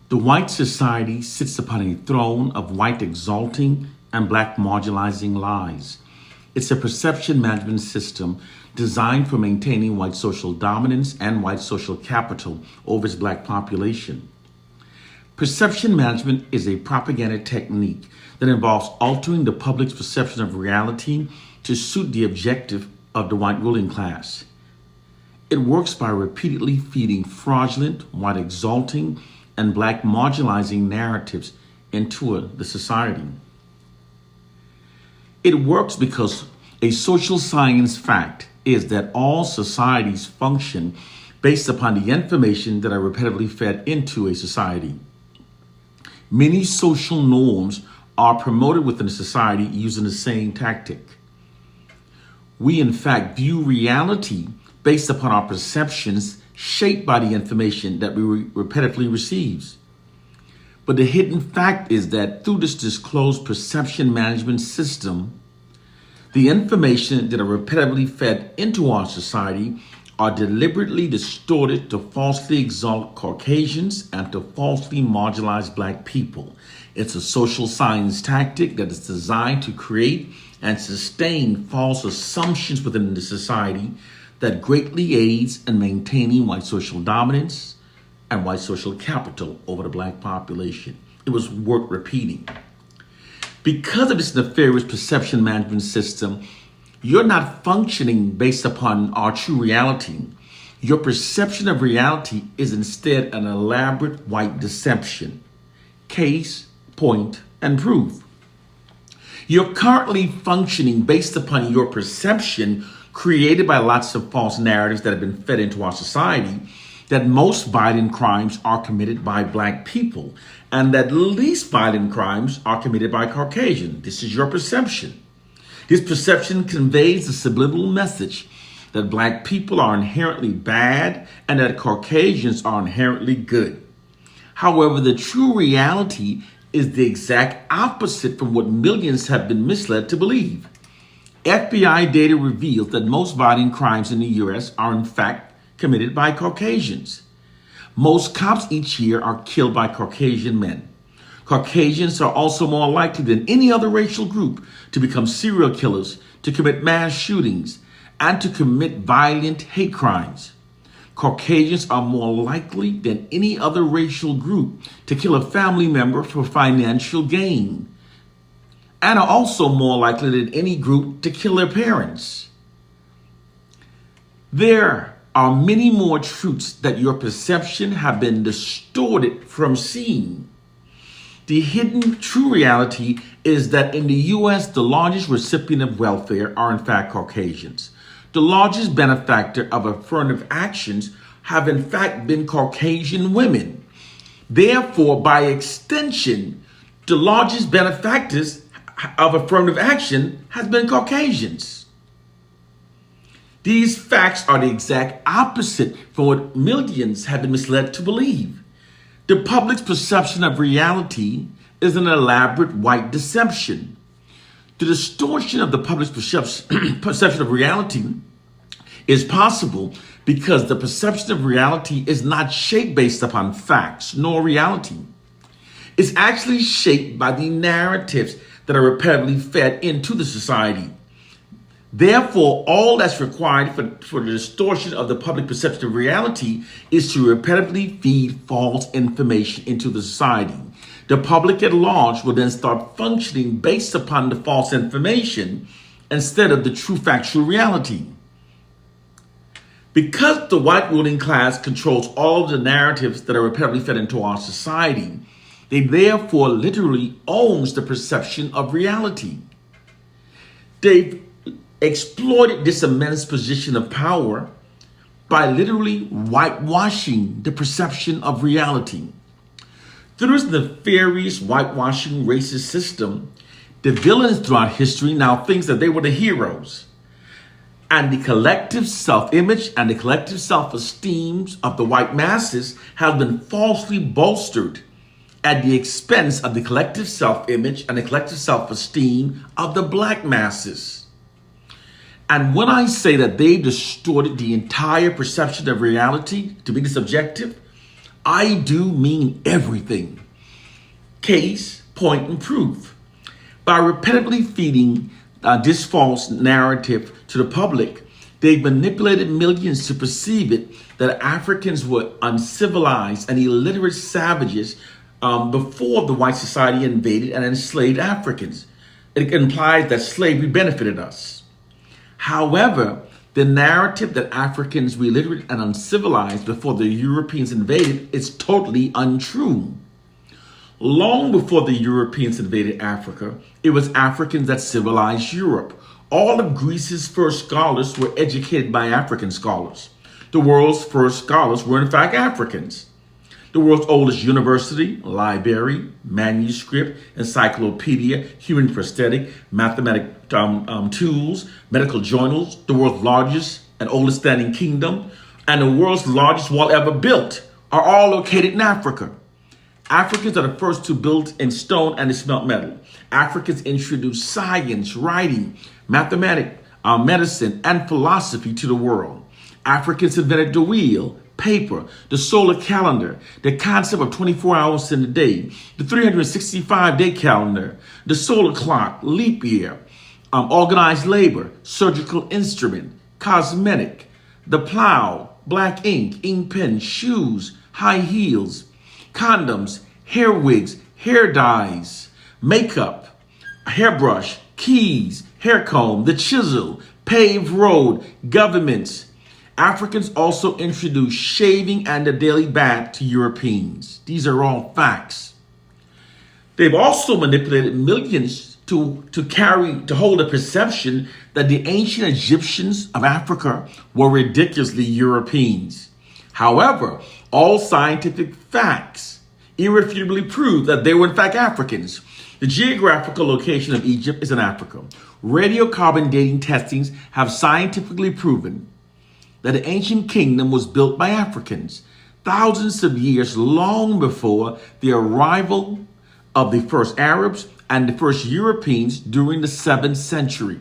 The white society sits upon a throne of white exalting and black marginalizing lies. It's a perception management system designed for maintaining white social dominance and white social capital over its black population. Perception management is a propaganda technique that involves altering the public's perception of reality to suit the objective of the white ruling class. It works by repeatedly feeding fraudulent, white exalting, and black marginalizing narratives into the society. It works because a social science fact is that all societies function based upon the information that are repetitively fed into a society. Many social norms are promoted within a society using the same tactic. We, in fact, view reality based upon our perceptions shaped by the information that we repetitively receive. But the hidden fact is that through this disclosed perception management system, the information that are repetitively fed into our society are deliberately distorted to falsely exalt Caucasians and to falsely marginalize Black people. It's a social science tactic that is designed to create and sustain false assumptions within the society that greatly aids in maintaining white social dominance and white social capital over the Black population. It was worth repeating. Because of this nefarious perception management system, you're not functioning based upon our true reality. Your perception of reality is instead an elaborate white deception. Case, point, and proof. You're currently functioning based upon your perception created by lots of false narratives that have been fed into our society that most violent crimes are committed by Black people and that least violent crimes are committed by Caucasians. This is your perception. This perception conveys the subliminal message that Black people are inherently bad and that Caucasians are inherently good. However, the true reality is the exact opposite from what millions have been misled to believe. FBI data reveals that most violent crimes in the U.S. are in fact committed by Caucasians. Most cops each year are killed by Caucasian men. Caucasians are also more likely than any other racial group to become serial killers, to commit mass shootings, and to commit violent hate crimes. Caucasians are more likely than any other racial group to kill a family member for financial gain, and are also more likely than any group to kill their parents. There are many more truths that your perception have been distorted from seeing. The hidden true reality is that in the U.S., the largest recipient of welfare are in fact Caucasians. The largest benefactor of affirmative actions have in fact been Caucasian women. Therefore, by extension, the largest benefactors of affirmative action has been Caucasians. These facts are the exact opposite from what millions have been misled to believe. The public's perception of reality is an elaborate white deception. The distortion of the public's perception of reality is possible because the perception of reality is not shaped based upon facts nor reality. It's actually shaped by the narratives that are repetitively fed into the society. Therefore, all that's required for the distortion of the public perception of reality is to repetitively feed false information into the society. The public at large will then start functioning based upon the false information instead of the true factual reality. Because the white ruling class controls all of the narratives that are repetitively fed into our society, they therefore literally owns the perception of reality. They've exploited this immense position of power by literally whitewashing the perception of reality. Through this nefarious whitewashing racist system, the villains throughout history now think that they were the heroes. And the collective self-image and the collective self-esteem of the white masses have been falsely bolstered at the expense of the collective self-image and the collective self-esteem of the Black masses. And when I say that they distorted the entire perception of reality to be this objective, I do mean everything. Case, point, and proof. By repeatedly feeding this false narrative to the public, they manipulated millions to perceive it that Africans were uncivilized and illiterate savages before the white society invaded and enslaved Africans. It implies that slavery benefited us. However, the narrative that Africans were illiterate and uncivilized before the Europeans invaded is totally untrue. Long before the Europeans invaded Africa, it was Africans that civilized Europe. All of Greece's first scholars were educated by African scholars. The world's first scholars were in fact Africans. The world's oldest university, library, manuscript, encyclopedia, human prosthetic, mathematic tools, medical journals, the world's largest and oldest standing kingdom, and the world's largest wall ever built are all located in Africa. Africans are the first to build in stone and to smelt metal. Africans introduced science, writing, mathematics, medicine, and philosophy to the world. Africans invented the wheel, paper, the solar calendar, the concept of 24 hours in a day, the 365-day calendar, the solar clock, leap year, organized labor, surgical instrument, cosmetic, the plow, black ink, ink pen, shoes, high heels, condoms, hair wigs, hair dyes, makeup, hairbrush, keys, hair comb, the chisel, paved road, governments. Africans also introduced shaving and the daily bath to Europeans. These are all facts. They've also manipulated millions to hold a perception that the ancient Egyptians of Africa were ridiculously Europeans. However, all scientific facts irrefutably prove that they were in fact Africans. The geographical location of Egypt is in Africa. Radiocarbon dating testings have scientifically proven that the ancient kingdom was built by Africans thousands of years long before the arrival of the first Arabs and the first Europeans during the 7th century.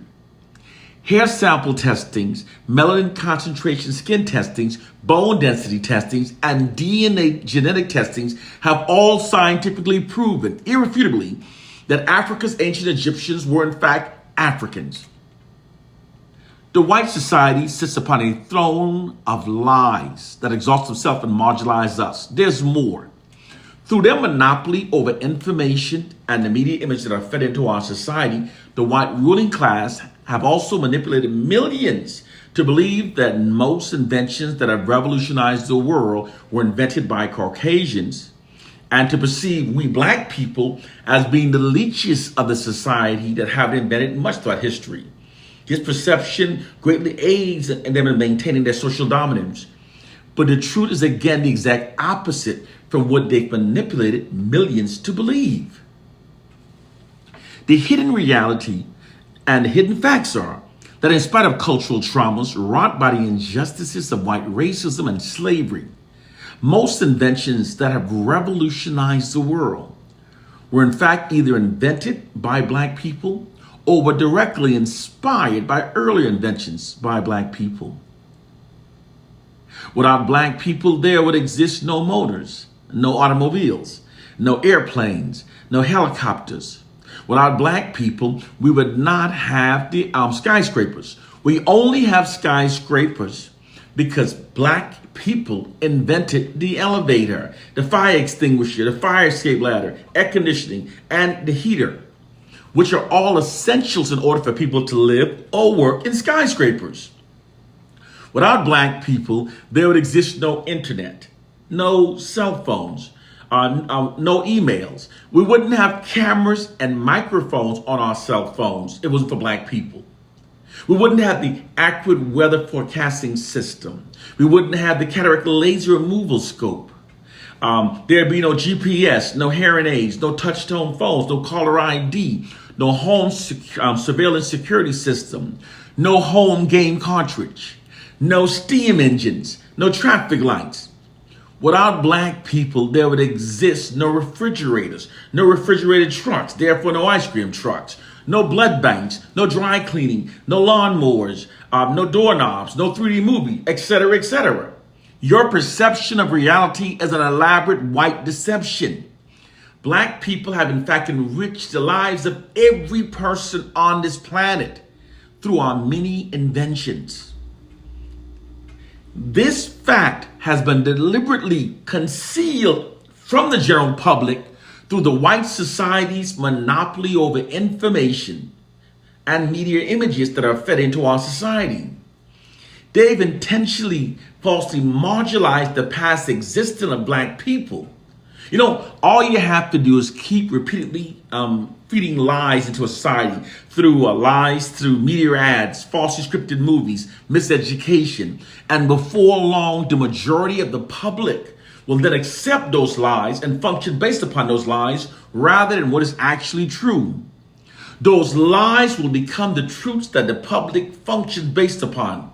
Hair sample testings, melanin concentration skin testings, bone density testings, and DNA genetic testings have all scientifically proven, irrefutably, that Africa's ancient Egyptians were in fact Africans. The white society sits upon a throne of lies that exalts itself and marginalizes us. There's more. Through their monopoly over information and the media images that are fed into our society, the white ruling class have also manipulated millions to believe that most inventions that have revolutionized the world were invented by Caucasians, and to perceive we black people as being the leeches of the society that have invented much throughout history. This perception greatly aids in them in maintaining their social dominance. But the truth is again the exact opposite from what they've manipulated millions to believe. The hidden reality and the hidden facts are that in spite of cultural traumas wrought by the injustices of white racism and slavery, most inventions that have revolutionized the world were in fact either invented by black people or were directly inspired by earlier inventions by black people. Without black people, there would exist no motors, no automobiles, no airplanes, no helicopters. Without black people, we would not have the skyscrapers. We only have skyscrapers because black people invented the elevator, the fire extinguisher, the fire escape ladder, air conditioning, and the heater, which are all essentials in order for people to live or work in skyscrapers. Without black people, there would exist no internet, no cell phones, no emails. We wouldn't have cameras and microphones on our cell phones. It wasn't for black people. We wouldn't have the accurate weather forecasting system. We wouldn't have the cataract laser removal scope. There'd be no GPS, no hearing aids, no touch-tone phones, no caller ID, no home surveillance security system, no home game cartridge, no steam engines, no traffic lights. Without black people, there would exist no refrigerators, no refrigerated trucks, therefore no ice cream trucks, no blood banks, no dry cleaning, no lawnmowers, no doorknobs, no 3D movie, etc., etc. Your perception of reality is an elaborate white deception. Black people have in fact enriched the lives of every person on this planet through our many inventions. This fact has been deliberately concealed from the general public through the white society's monopoly over information and media images that are fed into our society. They've intentionally falsely marginalized the past existence of Black people. You know, all you have to do is keep repeatedly feeding lies into a society through lies, through media ads, falsely scripted movies, miseducation. And before long, the majority of the public will then accept those lies and function based upon those lies rather than what is actually true. Those lies will become the truths that the public functions based upon.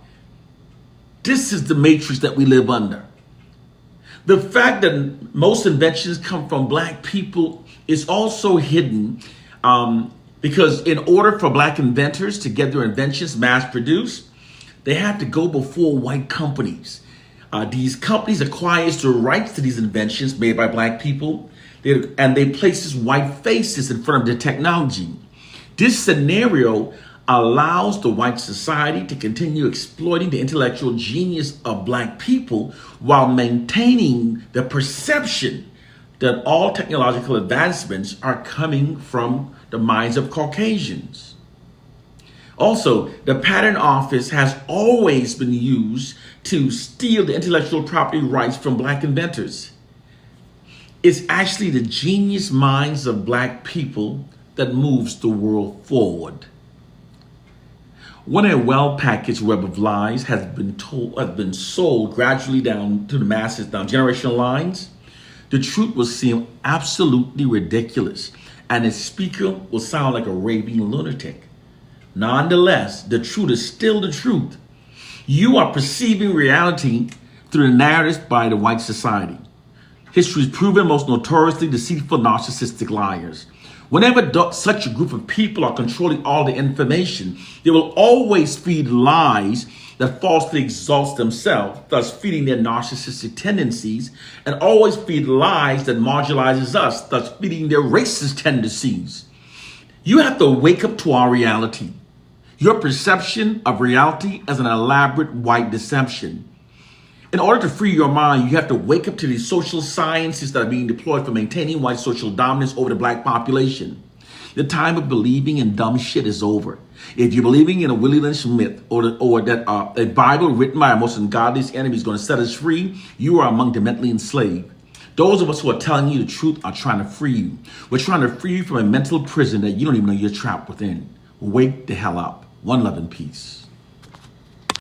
This is the matrix that we live under. The fact that most inventions come from Black people is also hidden because in order for Black inventors to get their inventions mass produced, they have to go before white companies. These companies acquire the rights to these inventions made by Black people, and they place these white faces in front of the technology. This scenario allows the white society to continue exploiting the intellectual genius of Black people while maintaining the perception that all technological advancements are coming from the minds of Caucasians. Also, the Patent Office has always been used to steal the intellectual property rights from Black inventors. It's actually the genius minds of Black people that moves the world forward. When a well-packaged web of lies has been sold gradually down to the masses, down generational lines, the truth will seem absolutely ridiculous, and its speaker will sound like a raving lunatic. Nonetheless, the truth is still the truth. You are perceiving reality through the narratives by the white society. History has proven most notoriously deceitful, narcissistic liars. Whenever such a group of people are controlling all the information, they will always feed lies that falsely exalt themselves, thus feeding their narcissistic tendencies, and always feed lies that marginalizes us, thus feeding their racist tendencies. You have to wake up to our reality. Your perception of reality is an elaborate white deception. In order to free your mind, you have to wake up to the social sciences that are being deployed for maintaining white social dominance over the Black population. The time of believing in dumb shit is over. If you're believing in a Willie Lynch myth or that a Bible written by our most ungodly enemy is going to set us free, you are among the mentally enslaved. Those of us who are telling you the truth are trying to free you. We're trying to free you from a mental prison that you don't even know you're trapped within. Wake the hell up. One love and peace.